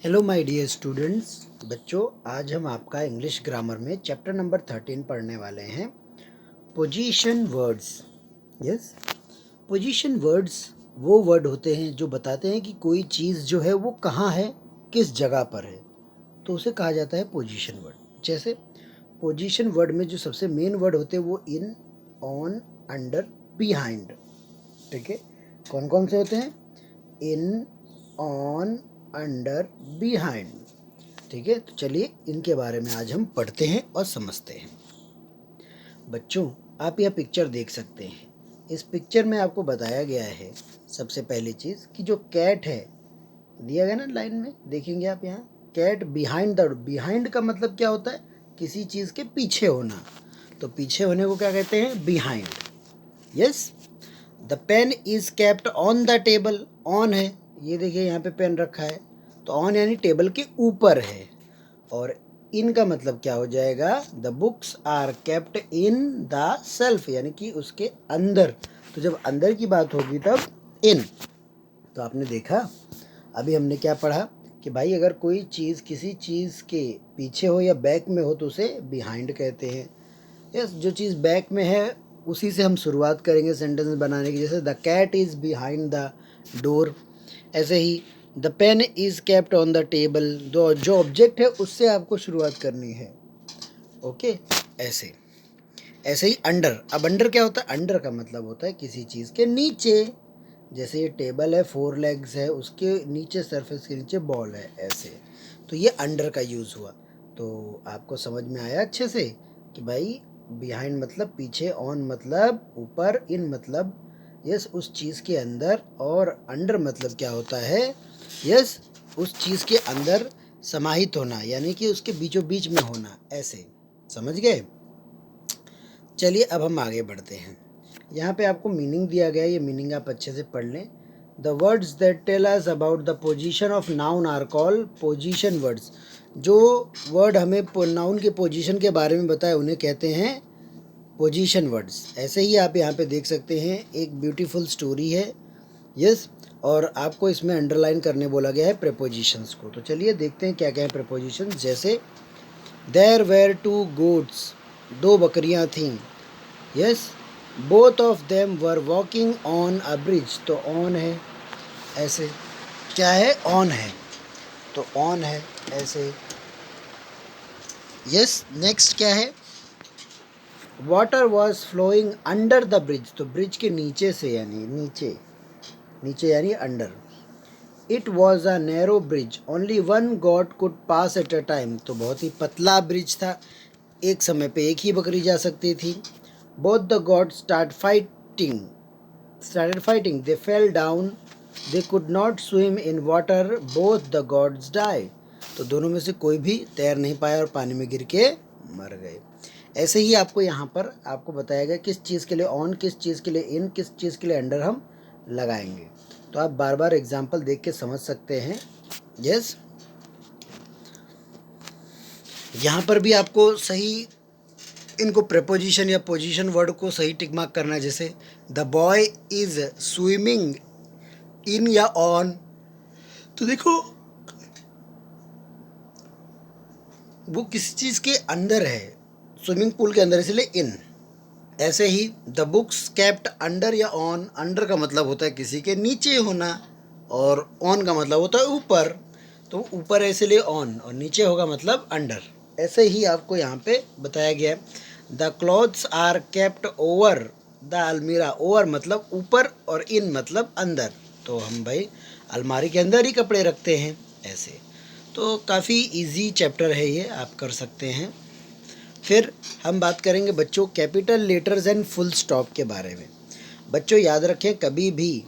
Hello my dear students. बच्चों, आज हम आपका इंग्लिश ग्रामर में चैप्टर नंबर 13 पढ़ने वाले हैं। Position words. Yes, position words वो वर्ड होते हैं जो बताते हैं कि कोई चीज़ जो है वो कहाँ है, किस जगह पर है, तो उसे कहा जाता है पोजीशन वर्ड। जैसे पोजीशन वर्ड में जो सबसे मेन वर्ड होते हैं वो इन, ऑन, अंडर, बिहाइंड। ठीक है, कौन कौन से होते हैं? इन, ऑन, अंडर, बिहाइंड। ठीक है, तो चलिए इनके बारे में आज हम पढ़ते हैं और समझते हैं। बच्चों, आप यह पिक्चर देख सकते हैं। इस पिक्चर में आपको बताया गया है सबसे पहली चीज़ कि जो कैट है, दिया गया ना लाइन में, देखेंगे आप यहाँ, कैट बिहाइंड द। बिहाइंड का मतलब क्या होता है? किसी चीज़ के पीछे होना। तो पीछे होने को क्या कहते हैं? Behind. Yes. The pen is kept on the table. On है, ये देखिए यहाँ पे पेन रखा है, तो ऑन यानी टेबल के ऊपर है। और इन का मतलब क्या हो जाएगा? The books are kept in the shelf, यानी कि उसके अंदर। तो जब अंदर की बात होगी तब इन। तो आपने देखा, अभी हमने क्या पढ़ा कि भाई अगर कोई चीज़ किसी चीज़ के पीछे हो या बैक में हो तो उसे बिहाइंड कहते हैं। यस, जो चीज़ बैक में है उसी से हम शुरुआत करेंगे सेंटेंस बनाने की। जैसे the cat is behind the door. ऐसे ही the pen is kept on the table. जो ऑब्जेक्ट है उससे आपको शुरुआत करनी है। ओके, ऐसे ऐसे ही अंडर। अब अंडर क्या होता है? अंडर का मतलब होता है किसी चीज़ के नीचे। जैसे ये टेबल है, 4 लेग्स है, उसके नीचे, सरफेस के नीचे बॉल है, ऐसे। तो ये अंडर का यूज़ हुआ। तो आपको समझ में आया अच्छे से कि भाई बिहाइंड मतलब पीछे, ऑन मतलब ऊपर, इन मतलब यस उस चीज़ के अंदर, और अंडर मतलब क्या होता है? यस, उस चीज़ के अंदर समाहित होना, यानी कि उसके बीचों बीच में होना। ऐसे समझ गए? चलिए अब हम आगे बढ़ते हैं। यहाँ पे आपको मीनिंग दिया गया है, ये मीनिंग आप अच्छे से पढ़ लें। The words that tell us about the position of noun are called position words. जो वर्ड हमें नाउन के पोजीशन के बारे में बताए उन्हें कहते हैं पोजीशन वर्ड्स। ऐसे ही आप यहाँ पे देख सकते हैं, एक ब्यूटीफुल स्टोरी है। यस, और आपको इसमें अंडरलाइन करने बोला गया है प्रेपोजिशंस को। तो चलिए देखते हैं क्या क्या है प्रेपोजिशंस। जैसे देयर वेर टू गोट्स, 2 बकरियां थीं। Yes, both of them were walking on a bridge. तो ऑन है, ऐसे क्या है? ऑन है, तो ऑन है, ऐसे। यस, नेक्स्ट क्या है? Water was flowing under the bridge. तो ब्रिज के नीचे से, यानी नीचे, नीचे यानी under. It was a narrow bridge, only one god could pass at a time. तो बहुत ही पतला ब्रिज था, एक समय पे एक ही बकरी जा सकती थी। Both the God started fighting, they fell down, they could not swim in water, both the gods died। तो दोनों में से कोई भी तैर नहीं पाया और पानी में गिर के मर गए। ऐसे ही आपको यहाँ पर आपको बताया गया किस चीज़ के लिए ऑन, किस चीज़ के लिए इन, किस चीज़ के लिए अंडर हम लगाएंगे। तो आप बार बार एग्जाम्पल देख के समझ सकते हैं। यस, यहाँ पर भी आपको सही इनको प्रेपोजिशन या पोजीशन वर्ड को सही टिक मार्क करना है। जैसे the boy is swimming in या ऑन। तो देखो वो किसी चीज़ के अंदर है, स्विमिंग पूल के अंदर, इसलिए इन। ऐसे ही द बुक्स केप्ट अंडर या ऑन। अंडर का मतलब होता है किसी के नीचे होना, और ऑन का मतलब होता है ऊपर। तो ऊपर है इसलिए ऑन, और नीचे होगा मतलब अंडर। ऐसे ही आपको यहाँ पे बताया गया है the clothes are kept over the almirah. Over मतलब ऊपर और इन मतलब अंदर। तो हम भाई अलमारी के अंदर ही कपड़े रखते हैं, ऐसे। तो काफ़ी इजी चैप्टर है ये, आप कर सकते हैं। फिर हम बात करेंगे बच्चों capital letters and full stop के बारे में। बच्चों याद रखें कभी भी,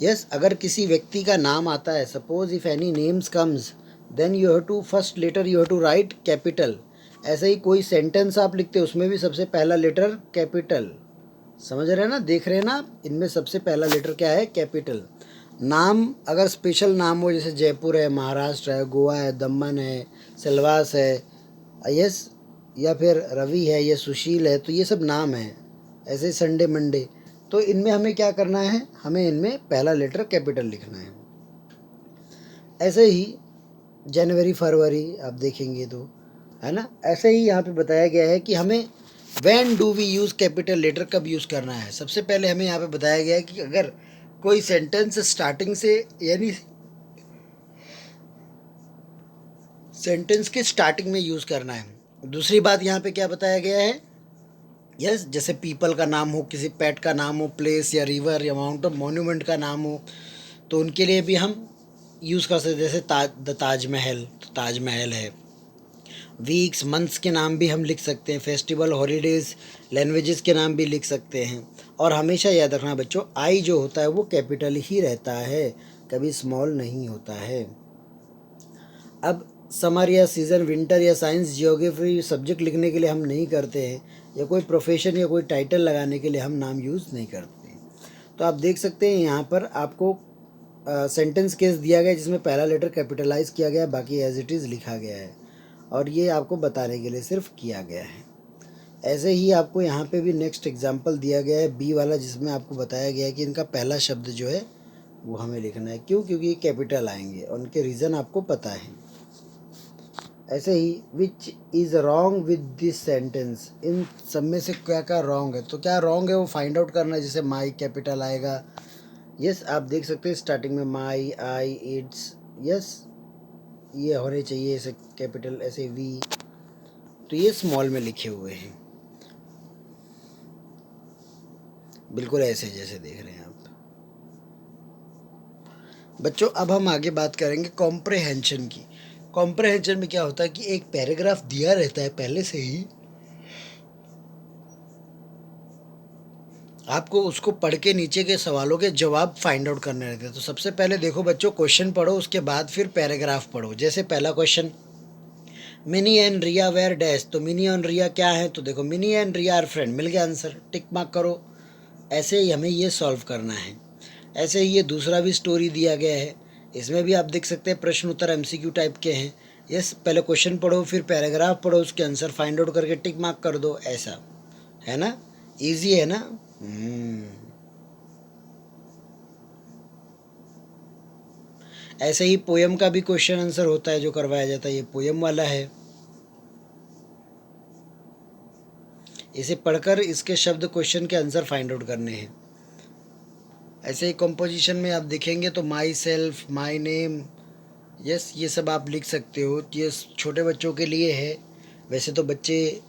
यस, अगर किसी व्यक्ति का नाम आता है, suppose if any names comes, then you have to first letter you have to write capital. ऐसे ही कोई सेंटेंस आप लिखते हैं उसमें भी सबसे पहला लेटर कैपिटल। समझ रहे हैं ना, देख रहे हैं ना आप, इनमें सबसे पहला लेटर क्या है? कैपिटल। नाम अगर स्पेशल नाम हो, जैसे जयपुर है, महाराष्ट्र है, गोवा है, दमन है, सिलवास है, यस, या फिर रवि है, या सुशील है, तो ये सब नाम है। ऐसे संडे मंडे, तो इनमें हमें क्या करना है? हमें इनमें पहला लेटर कैपिटल लिखना है। ऐसे ही जनवरी फरवरी आप देखेंगे तो, है ना। ऐसे ही यहाँ पे बताया गया है कि हमें when do we use capital letter कब यूज़ करना है। सबसे पहले हमें यहाँ पे बताया गया है कि अगर कोई सेंटेंस स्टार्टिंग से, यानी सेंटेंस के स्टार्टिंग में यूज़ करना है। दूसरी बात यहाँ पे क्या बताया गया है, यस जैसे पीपल का नाम हो, किसी पेट का नाम हो, प्लेस या रिवर या माउंटेन मॉन्यूमेंट का नाम हो, तो उनके लिए भी हम यूज़ कर सकते हैं। जैसे ताजमहल, तो ताजमहल है। वीक्स मंथ्स के नाम भी हम लिख सकते हैं, फेस्टिवल हॉलीडेज़ लैंग्वेजेस के नाम भी लिख सकते हैं। और हमेशा याद रखना बच्चों, आई जो होता है वो कैपिटल ही रहता है, कभी स्मॉल नहीं होता है। अब समर या सीज़न, विंटर या साइंस जियोग्राफी सब्जेक्ट लिखने के लिए हम नहीं करते हैं, या कोई प्रोफेशन या कोई टाइटल लगाने के लिए हम नाम यूज़ नहीं करते हैं। तो आप देख सकते हैं यहाँ पर आपको सेंटेंस केस दिया गया जिसमें पहला लेटर कैपिटलाइज किया गया है, बाकी एज इट इज़ लिखा गया है, और ये आपको बताने के लिए सिर्फ किया गया है। ऐसे ही आपको यहाँ पे भी नेक्स्ट एग्जांपल दिया गया है बी वाला, जिसमें आपको बताया गया है कि इनका पहला शब्द जो है वो हमें लिखना है। क्यों? क्योंकि ये कैपिटल आएंगे और उनके रीज़न आपको पता है। ऐसे ही which is wrong with this sentence, इन सब में से क्या क्या रॉन्ग है, तो क्या रॉन्ग है वो फाइंड आउट करना है। जैसे माई कैपिटल आएगा, यस आप देख सकते हैं स्टार्टिंग में माई, आई, इट्स, यस ये होने चाहिए ऐसे कैपिटल, ऐसे वी, तो ये स्मॉल में लिखे हुए हैं, बिल्कुल ऐसे जैसे देख रहे हैं आप। बच्चों अब हम आगे बात करेंगे कॉम्प्रहेंशन की। कॉम्प्रहेंशन में क्या होता है कि एक पैराग्राफ दिया रहता है पहले से ही, आपको उसको पढ़ के नीचे के सवालों के जवाब फाइंड आउट करने रहते हैं। तो सबसे पहले देखो बच्चों, क्वेश्चन पढ़ो, उसके बाद फिर पैराग्राफ पढ़ो। जैसे पहला question, Mini and Riya where dash, तो मिनी और रिया क्या है, तो देखो Mini and Riya are friend, मिल गया आंसर, टिक मार्क करो। ऐसे ही हमें ये सॉल्व करना है। ऐसे ही ये दूसरा भी स्टोरी दिया गया है, इसमें भी आप देख सकते हैं प्रश्न उत्तर एमसीक्यू टाइप के हैं। यस पहले क्वेश्चन पढ़ो, फिर पैराग्राफ पढ़ो, उसके आंसर फाइंड आउट करके टिक मार्क कर दो, ऐसा है ना, इजी है ना। ऐसे ही पोयम का भी क्वेश्चन आंसर होता है जो करवाया जाता है, ये पोयम वाला है। इसे पढ़कर इसके शब्द क्वेश्चन के आंसर फाइंड आउट करने हैं। ऐसे ही कंपोजिशन में आप देखेंगे तो my self, my name, yes ये सब आप लिख सकते हो। ये छोटे बच्चों के लिए है, वैसे तो बच्चे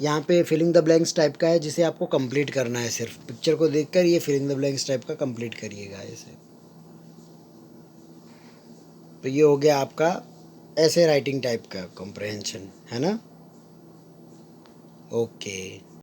यहाँ पे फिलिंग द ब्लैंक्स टाइप का है जिसे आपको कंप्लीट करना है। सिर्फ पिक्चर को देखकर ये फिलिंग द ब्लैंक्स टाइप का कंप्लीट करिएगा ऐसे। तो ये हो गया आपका ऐसे राइटिंग टाइप का कॉम्प्रहेंशन, है ना। ओके।